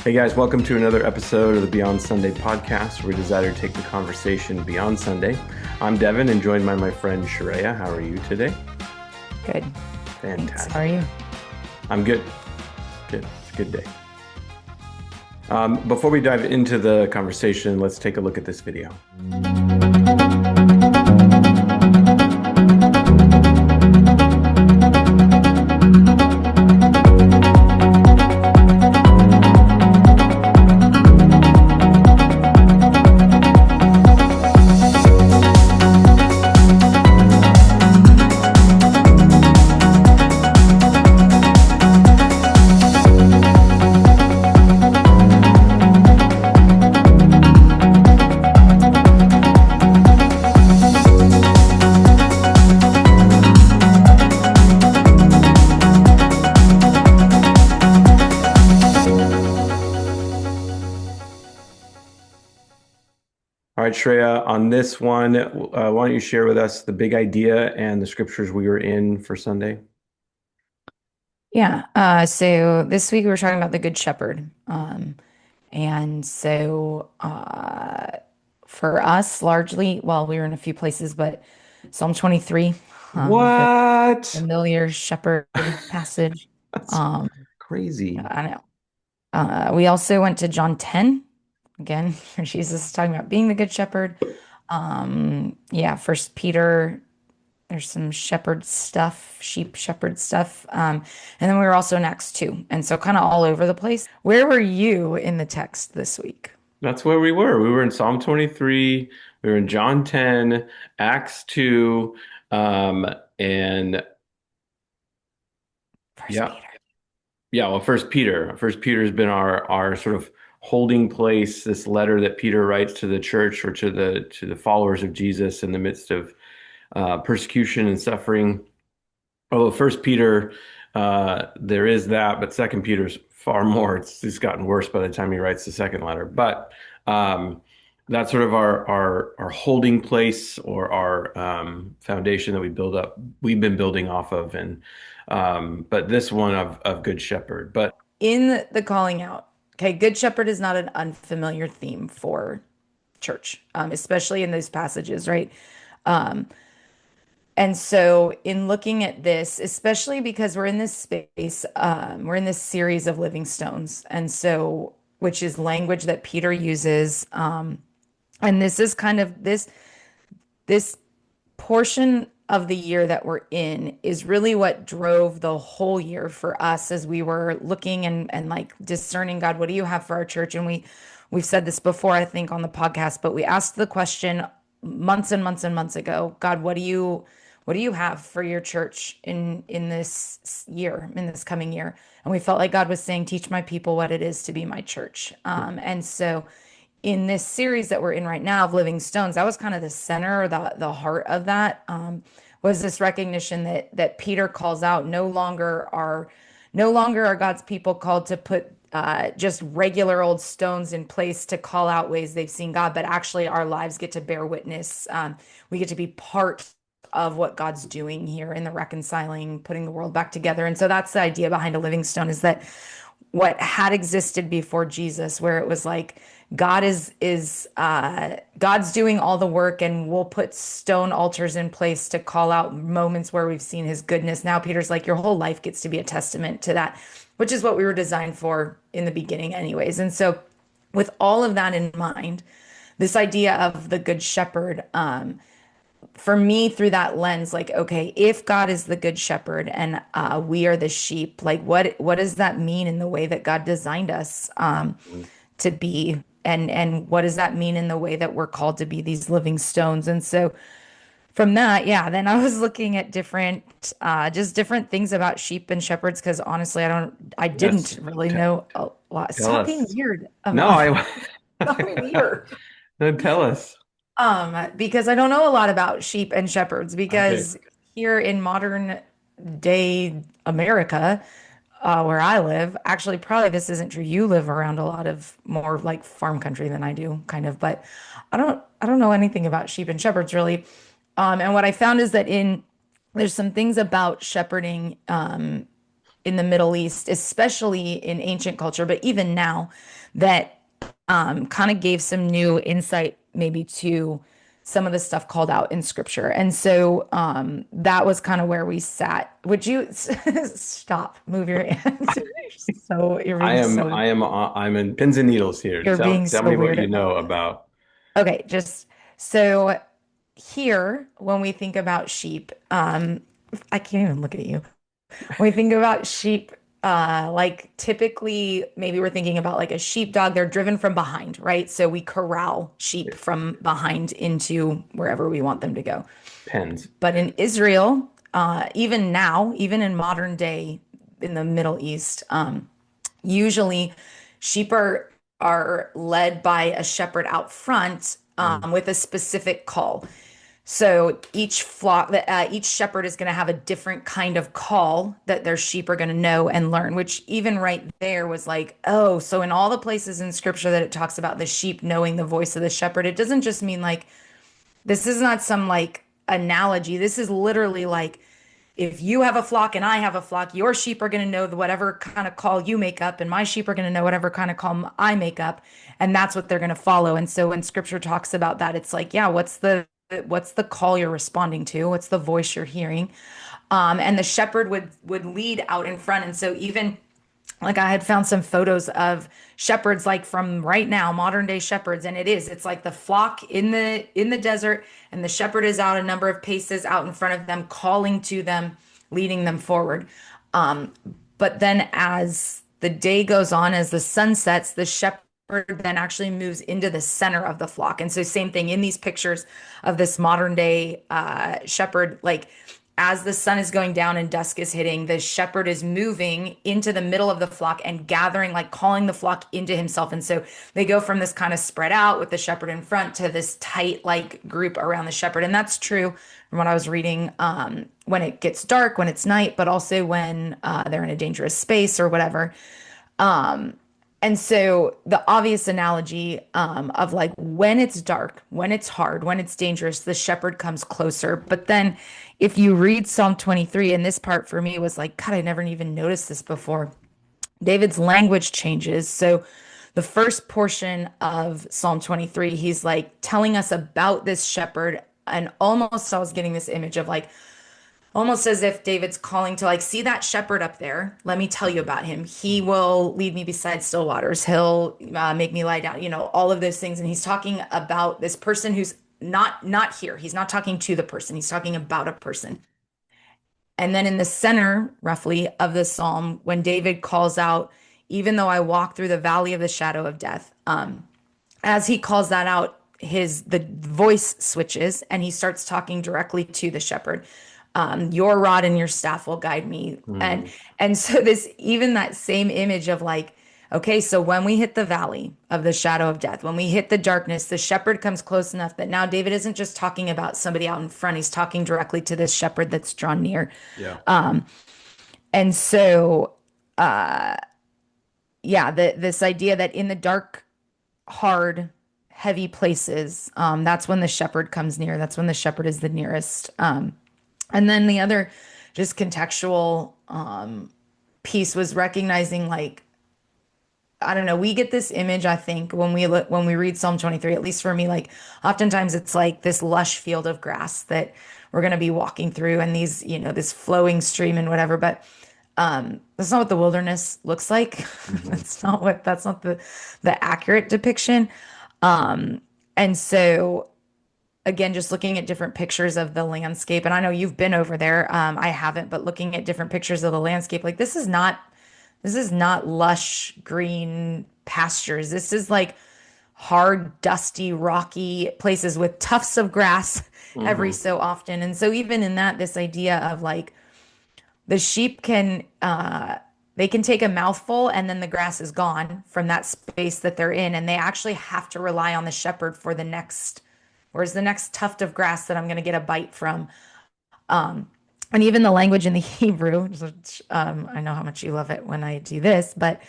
Hey guys, welcome to another episode of the Beyond Sunday podcast, where we desire to take the conversation beyond Sunday. I'm Devin and joined by my friend Shareya. How are you today? Good. Thanks. How are Fantastic. you? I'm good. Good. It's a good day. Before we dive into the conversation, let's take a look at this video. All right, Shreya, on this one, why don't you share with us the big idea and the scriptures we were in for Sunday? Yeah. So this week we were talking about the Good Shepherd. And so for us, largely, well, we were in a few places, but Psalm 23, the What? familiar shepherd passage. That's Um, crazy. I know. We also went to John 10, again, where Jesus is talking about being the Good Shepherd. Yeah, First Peter. There's some shepherd stuff, sheep shepherd stuff. And then we were also in Acts 2. And so kind of all over the place. Where were you in the text this week? That's where we were. We were in Psalm 23, we were in John 10, Acts 2, um, and First yeah, Peter. yeah, well, First Peter. First Peter has been our sort of holding place, this letter that Peter writes to the church or to the followers of Jesus in the midst of persecution and suffering. Although First Peter, there is that, but Second Peter's far more. It's gotten worse by the time he writes the second letter. But that's sort of our holding place or our foundation that we've been building off of, and but this one of Good Shepherd. But In the calling out, okay, Good Shepherd is not an unfamiliar theme for church, especially in those passages, right? Um, And so, in looking at this, especially because we're in this space, we're in this series of living stones. And so, which is language that Peter uses. And this is kind of this portion of the year that we're in is really what drove the whole year for us as we were looking and like discerning, God, what do you have for our church? And we've said this before, I think, on the podcast, but we asked the question months and months and months ago, God, what do you have for your church in this year, in this coming year? And we felt like God was saying, teach my people what it is to be my church. And so in this series that we're in right now of Living Stones, that was kind of the center, or the heart of that, was this recognition that Peter calls out. No longer are God's people called to put just regular old stones in place to call out ways they've seen God, but actually our lives get to bear witness. We get to be part of what God's doing here in the reconciling, putting the world back together. And so that's the idea behind a living stone, is that what had existed before Jesus, where it was like God's doing all the work, and we'll put stone altars in place to call out moments where we've seen his goodness. Now Peter's like, your whole life gets to be a testament to that, which is what we were designed for in the beginning anyways. And so with all of that in mind, this idea of the good shepherd, for me, through that lens, like, okay, if God is the good shepherd and we are the sheep, like what does that mean in the way that God designed us to be? And what does that mean in the way that we're called to be these living stones? And so from that, yeah, then I was looking at just different things about sheep and shepherds, because honestly, I yes, didn't really t know a lot. tell Stop being us. weird No, about, I stop being weird. no, tell us. Because I don't know a lot about sheep and shepherds, Okay. because here in modern day America, where I live, actually, probably this isn't true. You live around a lot of more like farm country than I do, kind of, but I don't know anything about sheep and shepherds really. And what I found is that there's some things about shepherding, in the Middle East, especially in ancient culture, but even now, that kind of gave some new insight maybe to some of the stuff called out in scripture. And so that was kind of where we sat. Would you stop, move your hands? You're being so, I'm in pins and needles here. you're being Tell so me what weird you at me. know about Okay, just so here, when we think about sheep, I can't even look at you. When we think about sheep, like typically, maybe we're thinking about like a sheepdog. They're driven from behind, right? So we corral sheep from behind into wherever we want them to go. pens. But in Israel, even now, even in modern day in the Middle East, usually sheep are led by a shepherd out front Mm, with a specific call. So each flock, each shepherd is going to have a different kind of call that their sheep are going to know and learn, which even right there was like, oh, so in all the places in scripture that it talks about the sheep knowing the voice of the shepherd, it doesn't just mean like, this is not some like analogy. This is literally like, if you have a flock and I have a flock, your sheep are going to know whatever kind of call you make up, and my sheep are going to know whatever kind of call I make up, and that's what they're going to follow. And so when scripture talks about that, it's like, yeah, what's the call you're responding to? What's the voice you're hearing? And the shepherd would lead out in front. And so even like I had found some photos of shepherds like from right now, modern day shepherds, and it's like the flock in the desert, and the shepherd is out a number of paces out in front of them, calling to them, leading them forward. Um, but then as the day goes on, as the sun sets, the shepherd then actually moves into the center of the flock. And so same thing in these pictures of this modern day shepherd, like as the sun is going down and dusk is hitting, the shepherd is moving into the middle of the flock and gathering, like calling the flock into himself. And so they go from this kind of spread out with the shepherd in front to this tight, like group around the shepherd. And that's true from what I was reading when it gets dark, when it's night, but also when they're in a dangerous space or whatever. And so the obvious analogy of like when it's dark, when it's hard, when it's dangerous, the shepherd comes closer. But then if you read Psalm 23, and this part for me was like, God, I never even noticed this before. David's language changes. So the first portion of Psalm 23, he's like telling us about this shepherd. And almost I was getting this image of like, almost as if David's calling to like, see that shepherd up there? Let me tell you about him. He will lead me beside still waters. He'll make me lie down, all of those things. And he's talking about this person who's not here. He's not talking to the person. He's talking about a person. And then in the center, roughly, of the psalm, when David calls out, even though I walk through the valley of the shadow of death, as he calls that out, the voice switches and he starts talking directly to the shepherd. Your rod and your staff will guide me. And mm, and so this even that same image of like, okay, so when we hit the valley of the shadow of death, when we hit the darkness, the shepherd comes close enough that now David isn't just talking about somebody out in front, he's talking directly to this shepherd that's drawn near. yeah. And so yeah, this idea that in the dark, hard, heavy places, that's when the shepherd comes near. That's when the shepherd is the nearest. And then the other just contextual piece was recognizing like, I don't know, we get this image, I think, when we read Psalm 23, at least for me, like oftentimes it's like this lush field of grass that we're going to be walking through and these, this flowing stream and whatever, but that's not what the wilderness looks like. Hmm. That's not the accurate depiction. And so again, just looking at different pictures of the landscape, and I know you've been over there. I haven't, but looking at different pictures of the landscape, like this is not lush green pastures. This is like hard, dusty, rocky places with tufts of grass every Hmm. so often. And so even in that, this idea of like the sheep they can take a mouthful and then the grass is gone from that space that they're in, and they actually have to rely on the shepherd for the next, where's the next tuft of grass that I'm going to get a bite from. And even the language in the Hebrew, which, I know how much you love it when I do this, but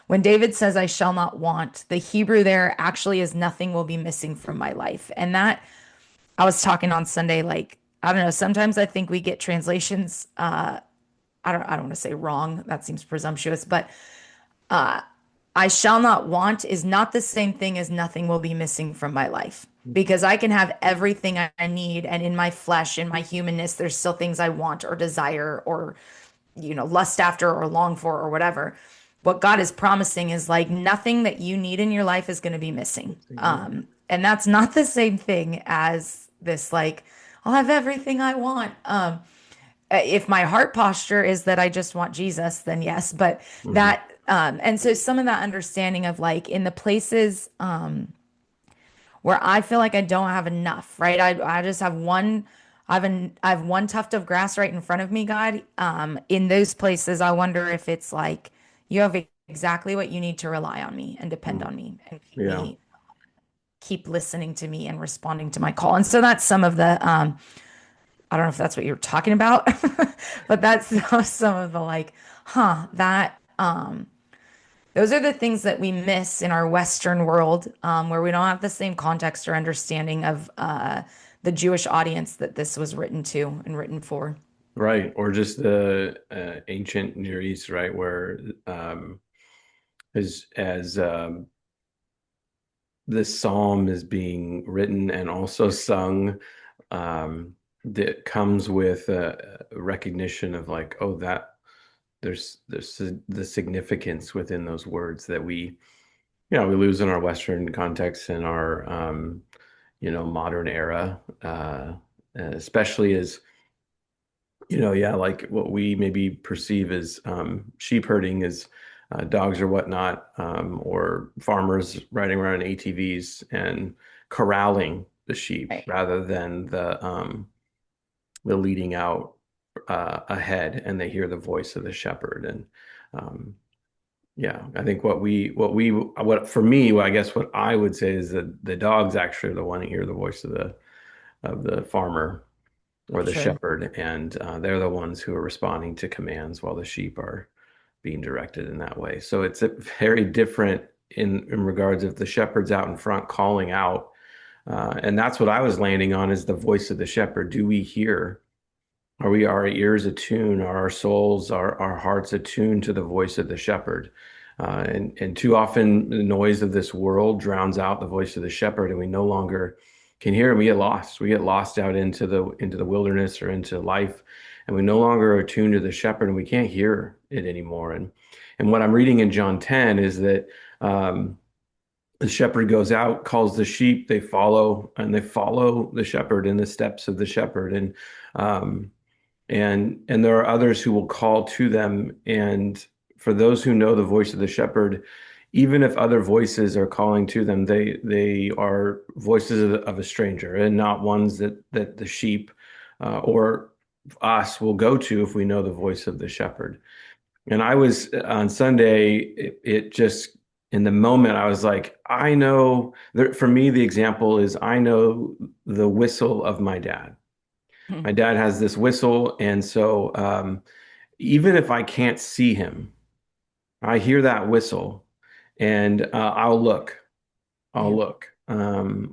when David says, I shall not want, the Hebrew there actually is nothing will be missing from my life. And that I was talking on Sunday, like, I don't know, sometimes I think we get translations I don't want to say wrong. That seems presumptuous, but uh, I shall not want is not the same thing as nothing will be missing from my life. Because I can have everything I need, and in my flesh, in my humanness, there's still things I want or desire or, lust after or long for or whatever. What God is promising is like nothing that you need in your life is going to be missing. Yeah. And that's not the same thing as this, like, I'll have everything I want. If my heart posture is that I just want Jesus, then yes. But Mhm. and so some of that understanding of like in the places where I feel like I don't have enough, right? I just have I have one tuft of grass right in front of me, God. In those places, I wonder if it's like you have exactly what you need to rely on me and depend Mhm. on me and Yeah. keep listening to me and responding to my call. And so that's some of the I don't know if that's what you're talking about, but that's some of the like, that those are the things that we miss in our Western world, where we don't have the same context or understanding of the Jewish audience that this was written to and written for. Right. Or just the ancient Near East, right, where as this psalm is being written and also sung, that comes with a recognition of like, oh, that there's the significance within those words that we lose in our Western context and our modern era, especially as yeah, like what we maybe perceive as sheep herding is dogs or whatnot, or farmers riding around in ATVs and corralling the sheep Right. rather than the leading out ahead, and they hear the voice of the shepherd. And um, yeah, I think what for me, I guess what I would say is that the dogs actually are the one to hear the voice of the farmer or the Sure. shepherd, and they're the ones who are responding to commands while the sheep are being directed in that way. So it's a very different in regards of the shepherd's out in front calling out, and that's what I was landing on is the voice of the shepherd. Do we hear? Are we our ears attuned? Are our souls, our hearts attuned to the voice of the shepherd? And too often the noise of this world drowns out the voice of the shepherd, and we no longer can hear him. We get lost. We get lost out into the wilderness or into life, and we no longer are attuned to the shepherd, and we can't hear it anymore. And what I'm reading in John 10 is that the shepherd goes out, calls the sheep, they follow, and they follow the shepherd in the steps of the shepherd. Um, and there are others who will call to them. And for those who know the voice of the shepherd, even if other voices are calling to them, they are voices of a stranger and not ones that the sheep or us will go to if we know the voice of the shepherd. And I was on Sunday, it just in the moment I was like, I know for me the example is I know the whistle of my dad. Hmm. My dad has this whistle, and so even if I can't see him, I hear that whistle, and I'll look. I'll Yeah. look,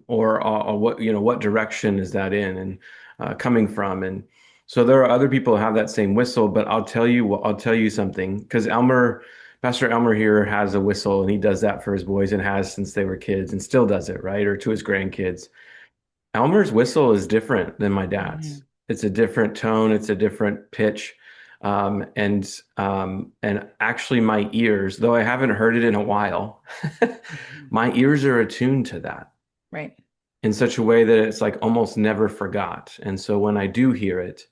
or what direction is that in and coming from, and so there are other people who have that same whistle. But I'll tell you something, because Pastor Elmer here has a whistle, and he does that for his boys and has since they were kids, and still does it, right, or to his grandkids. Elmer's whistle is different than my Hmm. dad's. It's a different tone, it's a different pitch. And actually my ears, though I haven't heard it in a while, Hmm. my ears are attuned to that Right. in such a way that it's like almost never forgot. And so when I do hear it,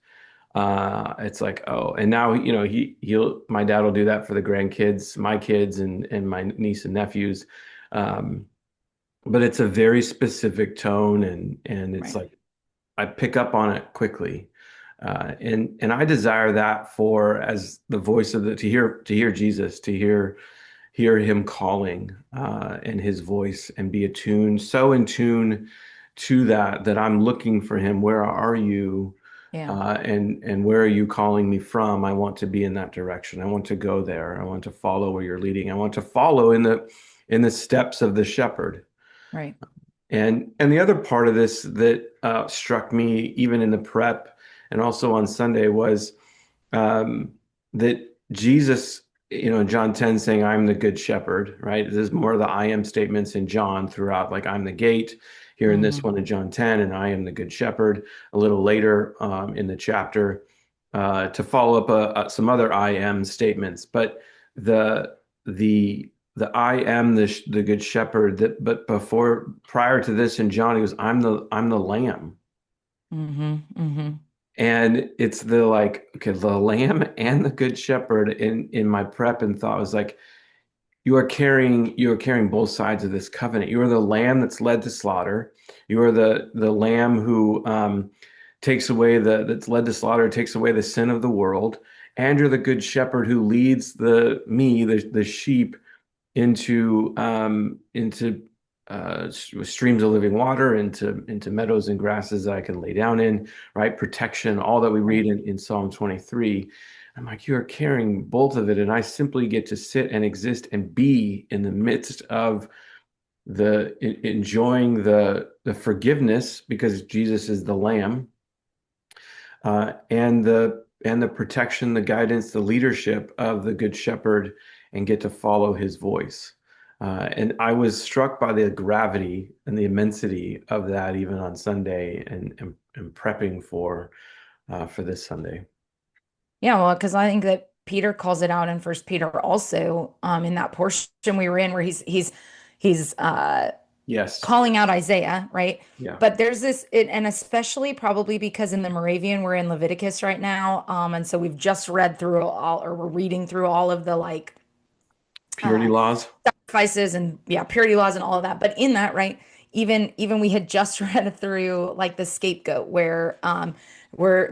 it's like, oh, and now my dad will do that for the grandkids, my kids and my niece and nephews. Um, but it's a very specific tone, and it's Right. like I pick up on it quickly, and I desire that for as the voice of the to hear Jesus, to hear him calling and his voice, and be attuned, so in tune to that I'm looking for him. Where are you? Yeah. And where are you calling me from? I want to be in that direction. I want to go there. I want to follow where you're leading. I want to follow in the steps of the shepherd. Right. And the other part of this that struck me even in the prep and also on Sunday was um, that Jesus, in John 10 saying, I'm the good shepherd, right? There's more of the I am statements in John throughout, like I'm the gate here in this Hmm. one in John 10, and I am the good shepherd a little later in the chapter to follow up some other I am statements. But the the I am the good shepherd that but before prior to this in John, he goes, I'm the lamb. Hmm. Hmm. And it's the like, okay, the lamb and the good shepherd in my prep and thought was like, you are carrying both sides of this covenant. You are the lamb that's led to slaughter. You are the lamb who takes away that's led to slaughter, takes away the sin of the world. And you're the good shepherd who leads the sheep into streams of living water, into meadows and grasses that I can lay down in, right? Protection, all that we read Right. in Psalm 23. I'm like, you're carrying both of it, and I simply get to sit and exist and be in the midst of enjoying the forgiveness because Jesus is the Lamb, and the protection, the guidance, the leadership of the Good Shepherd, and get to follow his voice. And I was struck by the gravity and the immensity of that even on Sunday and prepping for this Sunday. Yeah, well, because I think that Peter calls it out in First Peter also, in that portion we were in where he's Yes. calling out Isaiah, right? Yeah. But there's and especially probably because in the Moravian we're in Leviticus right now, and so we've just read through all, or we're reading through all of the like Purity uh, laws. sacrifices and yeah, purity laws and all of that. But in that, right, even we had just read through like the scapegoat where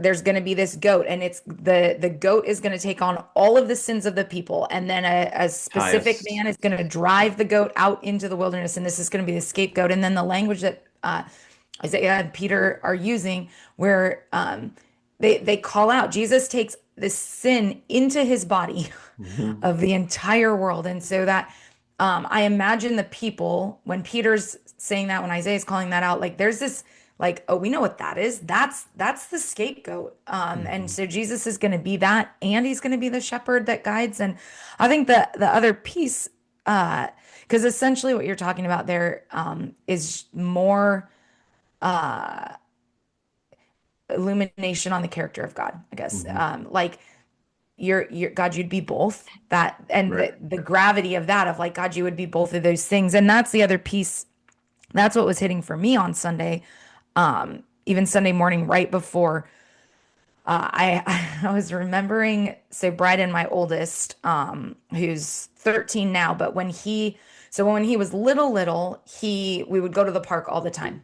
there's going to be this goat and it's the goat is going to take on all of the sins of the people and then a specific Caius. man is going to drive the goat out into the wilderness and this is going to be the scapegoat and then the language that Isaiah and Peter are using where they call out Jesus takes this sin into his body Mhm. of the entire world. And so that I imagine the people when Peter's saying that, when Isaiah's calling that out, like there's this like, oh, we know what that is. That's the scapegoat. And Mhm. so Jesus is going to be that, and he's going to be the shepherd that guides. And I think the other piece, because essentially what you're talking about there is more illumination on the character of God, I guess. Mhm. Like you're God, you'd be both that, and Right. the gravity of that, of like, God, you would be both of those things. And that's the other piece. That's what was hitting for me on Sunday, even Sunday morning, right before I was remembering. So Bryden, my oldest, who's 13 now, but when he was little, we would go to the park all the time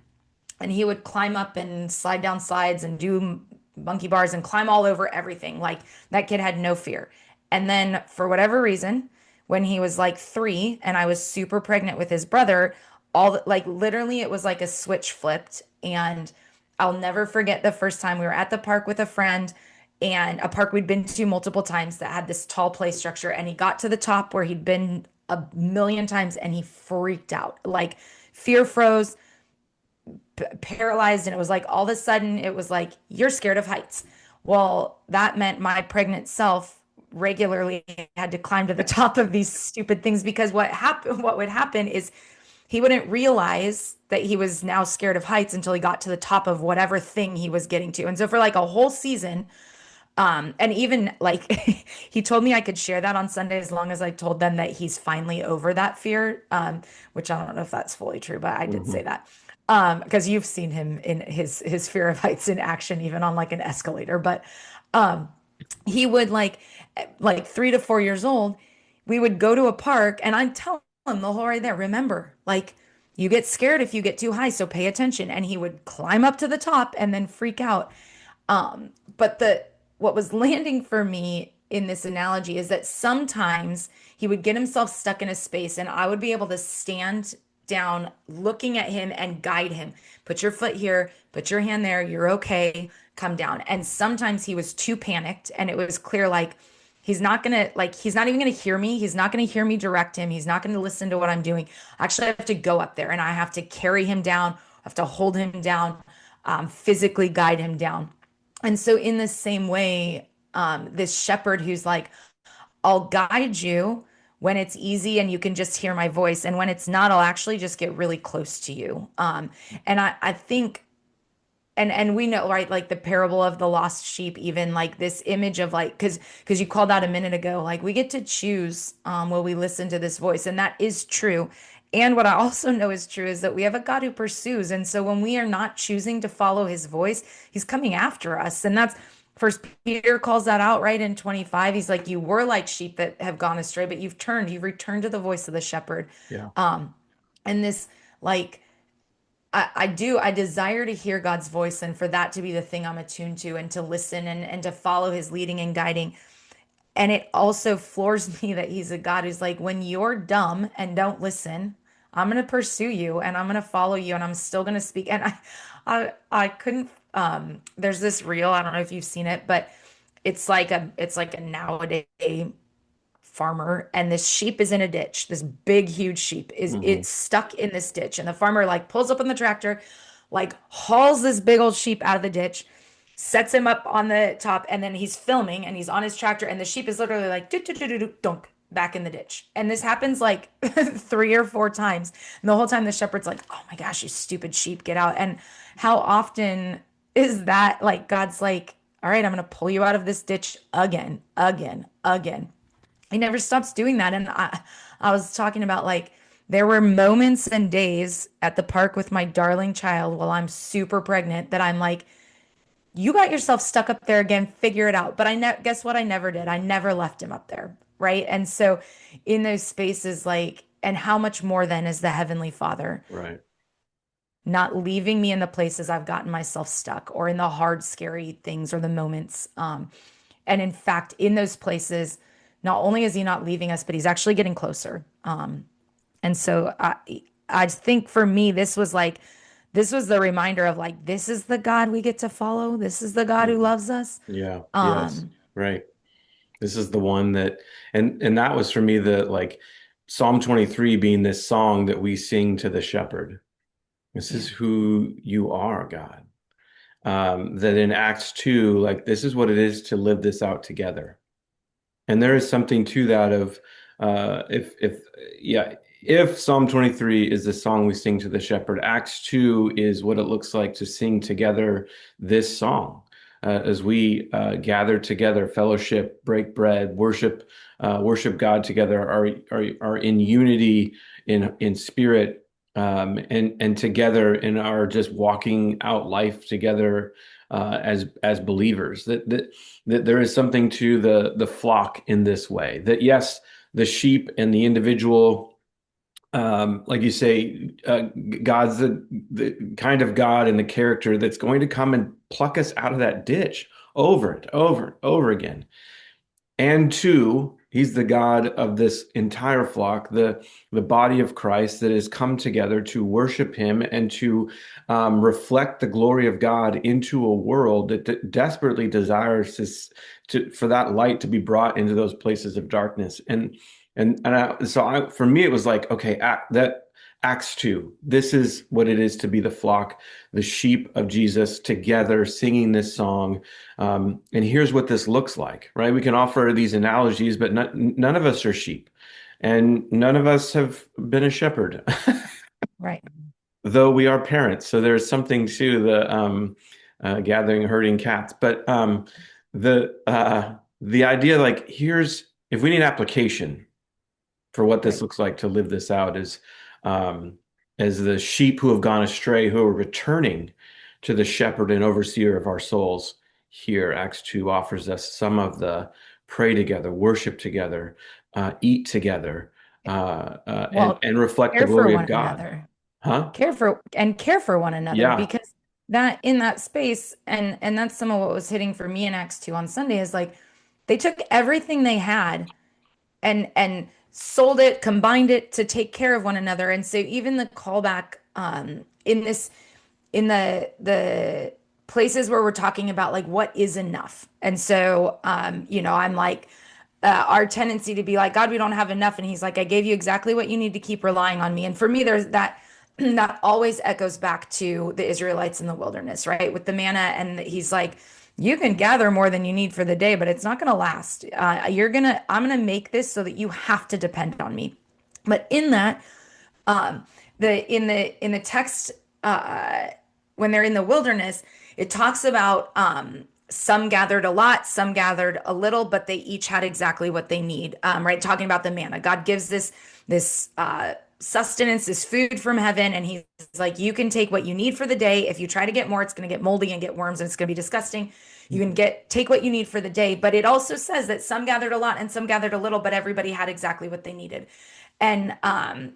and he would climb up and slide down slides and do monkey bars and climb all over everything. Like that kid had no fear. And then for whatever reason, when he was like 3 and I was super pregnant with his brother, like literally it was like a switch flipped. And I'll never forget the first time we were at the park with a friend and a park we'd been to multiple times that had this tall play structure. And he got to the top where he'd been a million times and he freaked out. Like fear froze, paralyzed, and it was like all of a sudden it was like you're scared of heights. Well, that meant my pregnant self regularly had to climb to the top of these stupid things because what would happen is he wouldn't realize that he was now scared of heights until he got to the top of whatever thing he was getting to. And so for like a whole season, and even like he told me I could share that on Sunday as long as I told them that he's finally over that fear, which I don't know if that's fully true, but I did say Mhm. that. Because you've seen him in his fear of heights in action, even on like an escalator. But he would like 3 to 4 years old, we would go to a park and I'd tell him the whole right there, remember, like you get scared if you get too high, so pay attention. And he would climb up to the top and then freak out. But the what was landing for me in this analogy is that sometimes he would get himself stuck in a space and I would be able to stand down looking at him and guide him. Put your foot here, put your hand there, you're okay, come down. And sometimes he was too panicked and it was clear like he's not even gonna hear me. He's not gonna hear me direct him. He's not gonna listen to what I'm doing. Actually, I have to go up there and I have to carry him down. I have to hold him down, physically guide him down. And so, in the same way, this shepherd who's like, I'll guide you when it's easy and you can just hear my voice. And when it's not, I'll actually just get really close to you. And I think, and we know, right, like the parable of the lost sheep, even like this image of like, because you called out a minute ago, like we get to choose will we listen to this voice, and that is true. And what I also know is true is that we have a God who pursues. And so when we are not choosing to follow his voice, he's coming after us. And that's First Peter calls that out right in 25. He's like, you were like sheep that have gone astray, but you've returned to the voice of the shepherd. Yeah. And this, like, I desire to hear God's voice and for that to be the thing I'm attuned to and to listen and to follow his leading and guiding. And it also floors me that he's a God who's like, when you're dumb and don't listen, I'm gonna pursue you and I'm gonna follow you and I'm still gonna speak. And I couldn't there's this reel, I don't know if you've seen it, but it's like a nowadays farmer, and this sheep is in a ditch. This big huge sheep is Hmm. it's stuck in this ditch, and the farmer like pulls up on the tractor, like hauls this big old sheep out of the ditch, sets him up on the top, and then he's filming and he's on his tractor, and the sheep is literally like do do do do do dunk back in the ditch. And this happens like 3 or 4 times, and the whole time the shepherd's like, oh my gosh, you stupid sheep, get out. And how often is that, like God's like, all right, I'm gonna pull you out of this ditch again, again, again. He never stops doing that. And I was talking about like there were moments and days at the park with my darling child while I'm super pregnant that I'm like, you got yourself stuck up there again, figure it out. But guess what? I never did. I never left him up there. Right. And so in those spaces, like, and how much more then is the Heavenly Father Right. not leaving me in the places I've gotten myself stuck or in the hard, scary things or the moments. And in fact, in those places, not only is he not leaving us, but he's actually getting closer. And so I think for me, this was the reminder of like, this is the God we get to follow. This is the God who Mhm. loves us. Yeah. Yes. Um, Right. This is the one that, and that was for me the like Psalm 23 being this song that we sing to the shepherd. This yeah, is who you are, God. That in Acts 2, like this is what it is to live this out together. And there is something to that of if yeah, if Psalm 23 is the song we sing to the shepherd, Acts 2 is what it looks like to sing together this song. As we gather together, fellowship, break bread, worship God together, are in unity in spirit, and together in our just walking out life together as believers. That there is something to the flock in this way. That yes, the sheep and the individual, like you say, God's the kind of God and the character that's going to come and pluck us out of that ditch over and over and over again. And two, he's the God of this entire flock, the body of Christ that has come together to worship him and to reflect the glory of God into a world that desperately desires for that light to be brought into those places of darkness. For me, it was like, okay, that Acts 2, this is what it is to be the flock, the sheep of Jesus together singing this song. And here's what this looks like, right? We can offer these analogies, but none of us are sheep, and none of us have been a shepherd, right. though we are parents. So there's something to the gathering, herding cats. But the idea, like, here's if we need application for what this Right. looks like to live this out is um, as the sheep who have gone astray, who are returning to the shepherd and overseer of our souls. Here, Acts 2 offers us some of the pray together, worship together, eat together, Well, and reflect the care for glory of one God. another. Huh? Care for one another, Yeah. because that in that space, and that's some of what was hitting for me in Acts 2 on Sunday, is like they took everything they had and sold it, combined it to take care of one another. And so even the callback in this in the places where we're talking about like what is enough. And so I'm like our tendency to be like, God, we don't have enough. And he's like, I gave you exactly what you need to keep relying on me. And for me, there's that that always echoes back to the Israelites in the wilderness, right? With the manna. And he's like, You can gather more than you need for the day, but it's not going to last. I'm going to make this so that you have to depend on me. But in that, um, in the text, uh, when they're in the wilderness, it talks about some gathered a lot, some gathered a little, but they each had exactly what they need. Right, talking about the manna, God gives this sustenance, this food from heaven, and He's like, you can take what you need for the day. If you try to get more, it's going to get moldy and get worms, and it's going to be disgusting. You can take what you need for the day, but it also says that some gathered a lot and some gathered a little, but everybody had exactly what they needed. And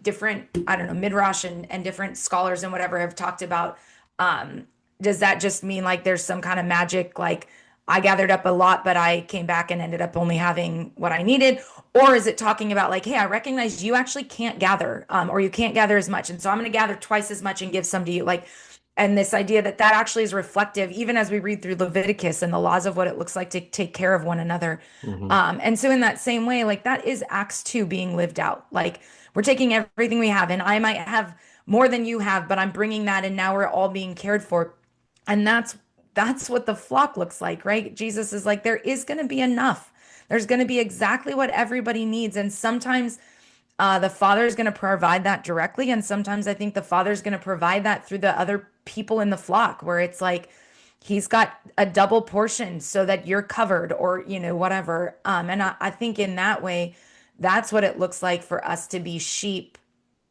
different, I don't know, midrash and different scholars and whatever have talked about, um, does that just mean like there's some kind of magic, like I gathered up a lot, but I came back and ended up only having what I needed? Or is it talking about like, hey, I recognize you actually can't gather, or you can't gather as much, and so I'm going to gather twice as much and give some to you, like, and this idea that that actually is reflective, even as we read through Leviticus and the laws of what it looks like to take care of one another. Hmm. And so in that same way, like that is Acts 2 being lived out. Like we're taking everything we have, and I might have more than you have, but I'm bringing that, and now we're all being cared for. And that's what the flock looks like, right? Jesus is like, there is going to be enough. There's going to be exactly what everybody needs. And sometimes the father is going to provide that directly. And sometimes I think the father is going to provide that through the other people in the flock, where it's like he's got a double portion so that you're covered, or, whatever. And I think in that way, that's what it looks like for us to be sheep,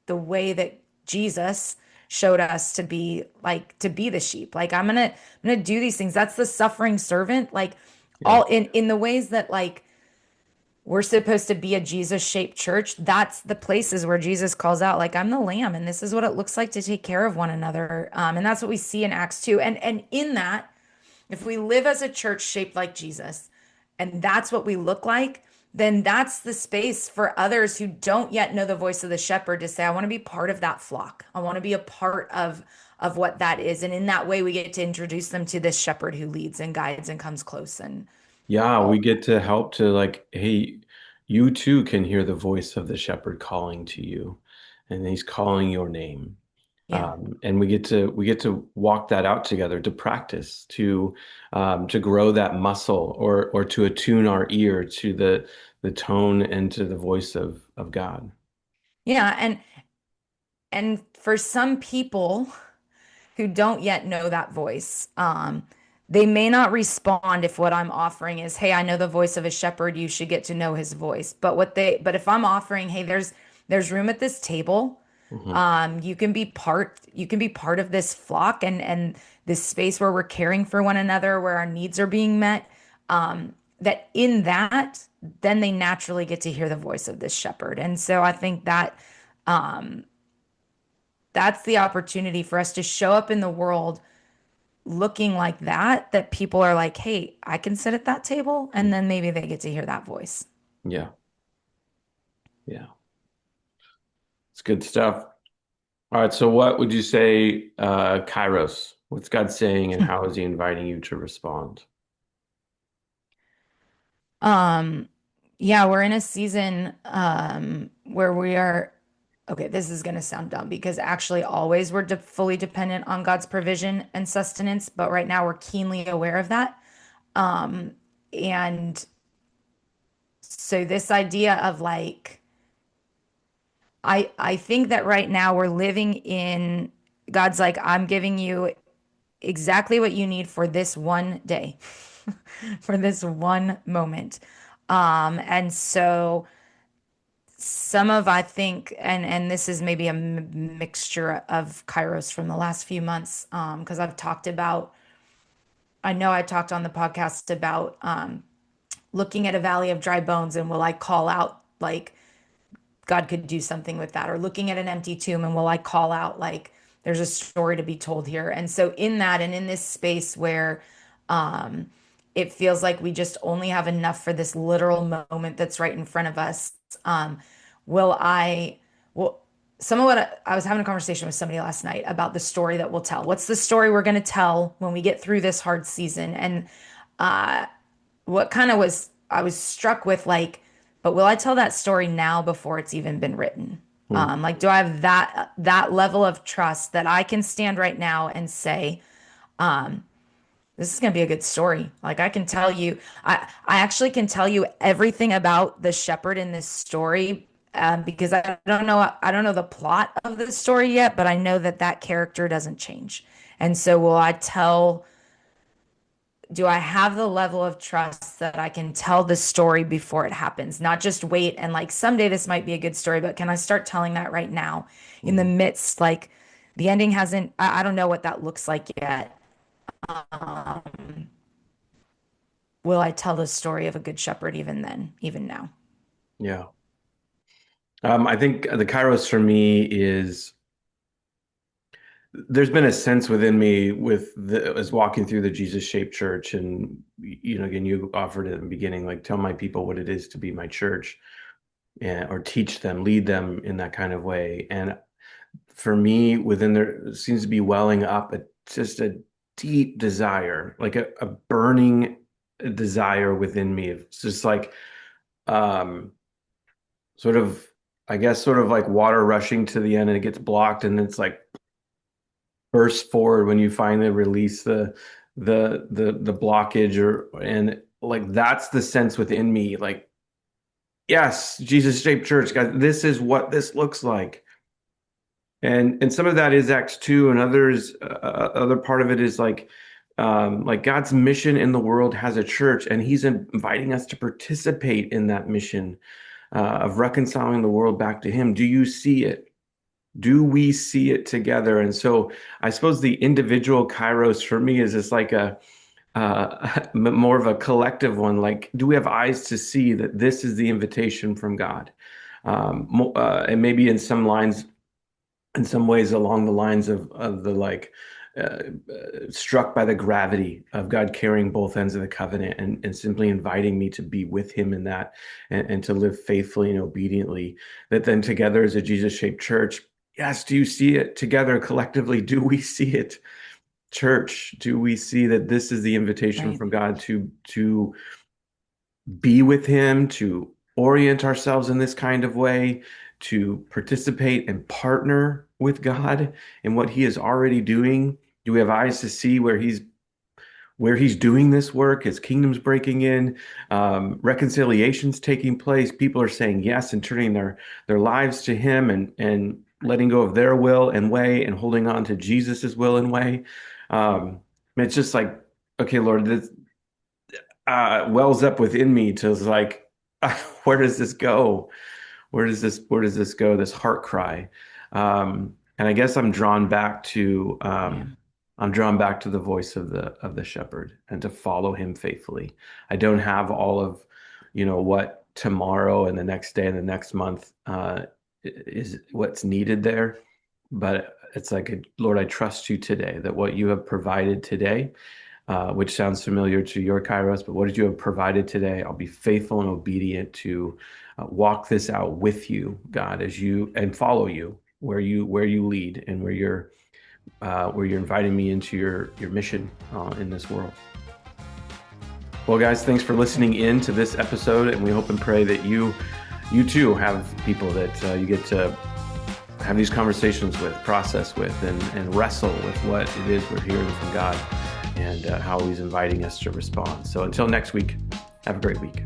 the way that Jesus showed us to be, like to be the sheep. Like I'm gonna do these things. That's the suffering servant. Like Yeah. all in the ways that like we're supposed to be a Jesus shaped church. That's the places where Jesus calls out, like, I'm the lamb, and this is what it looks like to take care of one another. And that's what we see in Acts 2. And in that, if we live as a church shaped like Jesus, and that's what we look like, then that's the space for others who don't yet know the voice of the shepherd to say, I want to be part of that flock. I want to be a part of what that is. And in that way, we get to introduce them to this shepherd who leads and guides and comes close and Yeah, all. we get to help to like, hey, you too can hear the voice of the shepherd calling to you, and he's calling your name. Yeah. And we get to walk that out together, to practice, to grow that muscle, or to attune our ear to the tone and to the voice of God. Yeah. And for some people who don't yet know that voice, they may not respond if what I'm offering is, hey, I know the voice of a shepherd, you should get to know his voice. But if I'm offering, hey, there's room at this table. Hmm. You can be part of this flock and this space where we're caring for one another, where our needs are being met. That in that, then they naturally get to hear the voice of this shepherd. And so I think that that's the opportunity for us to show up in the world looking like that, that people are like, hey, I can sit at that table. And then maybe they get to hear that voice. Yeah, yeah, it's good stuff. All right, so what would you say, Kairos? What's God saying, and how is He inviting you to respond? Um, yeah, we're in a season where we are, okay, this is going to sound dumb because actually always we're de fully dependent on God's provision and sustenance, but right now we're keenly aware of that. Um, and so this idea of like, I think that right now we're living in God's like, I'm giving you exactly what you need for this one day, for this one moment. And so some of I think, and this is maybe a mixture of Kairos from the last few months, because I've talked about, I know I talked on the podcast about looking at a valley of dry bones, and will I call out like God could do something with that, or looking at an empty tomb, and will I call out like there's a story to be told here. And so in that, and in this space where it feels like we just only have enough for this literal moment that's right in front of us, um, will I well some of what I was having a conversation with somebody last night about the story that we'll tell. What's the story we're going to tell when we get through this hard season? And what kind of was I was struck with, like, but will I tell that story now before it's even been written? Hmm. Like, do I have that level of trust that I can stand right now and say, this is going to be a good story. Like I can tell you, I actually can tell you everything about the shepherd in this story, because I don't know the plot of the story yet, but I know that that character doesn't change. And so will I tell, do I have the level of trust that I can tell the story before it happens? Not just wait and like someday this might be a good story, but can I start telling that right now in the Mhm. midst, like the ending hasn't, I don't know what that looks like yet. Will I tell the story of a good shepherd even then, even now? Yeah. I think the Kairos for me is there's been a sense within me with the as walking through the Jesus shaped church and again you offered at the beginning like tell my people what it is to be my church and or teach them lead them in that kind of way and for me within there seems to be welling up just a deep desire like a burning desire within me it's just like um sort of I guess sort of like water rushing to the end and it gets blocked and it's like burst forward when you finally release the blockage or and like that's the sense within me like yes Jesus shaped church guys this is what this looks like and some of that is Acts 2 and others other part of it is like God's mission in the world has a church and he's inviting us to participate in that mission of reconciling the world back to him. Do you see it? Do we see it together? And so I suppose the individual kairos for me is just like a more of a collective one. Like, do we have eyes to see that this is the invitation from God? And maybe in some lines, in some ways along the lines of the like struck by the gravity of God carrying both ends of the covenant and simply inviting me to be with him in that and to live faithfully and obediently that then together as a Jesus-shaped church yes do you see it together collectively do we see it church do we see that this is the invitation Right. from God to be with him, to orient ourselves in this kind of way, to participate and partner with God in what he is already doing? Do we have eyes to see where he's doing this work? His kingdom's breaking in, reconciliation's taking place. People are saying yes and turning their lives to him and letting go of their will and way and holding on to Jesus's will and way. It's just like, okay, Lord, this, wells up within me to like, where does this go? Where does this go? This heart cry. And I guess Yeah. I'm drawn back to the voice of the shepherd and to follow him faithfully. I don't have all of, what tomorrow and the next day and the next month is what's needed there. But it's like, Lord, I trust you today that what you have provided today which sounds familiar to your Kairos, but what did you have provided today? I'll be faithful and obedient to walk this out with you, God, as you and follow you where you lead and where you're inviting me into your mission in this world. Well, guys, thanks for listening in to this episode, and we hope and pray that you too have people that you get to have these conversations with, process with, and wrestle with what it is we're hearing from God and how he's inviting us to respond. So until next week, have a great week.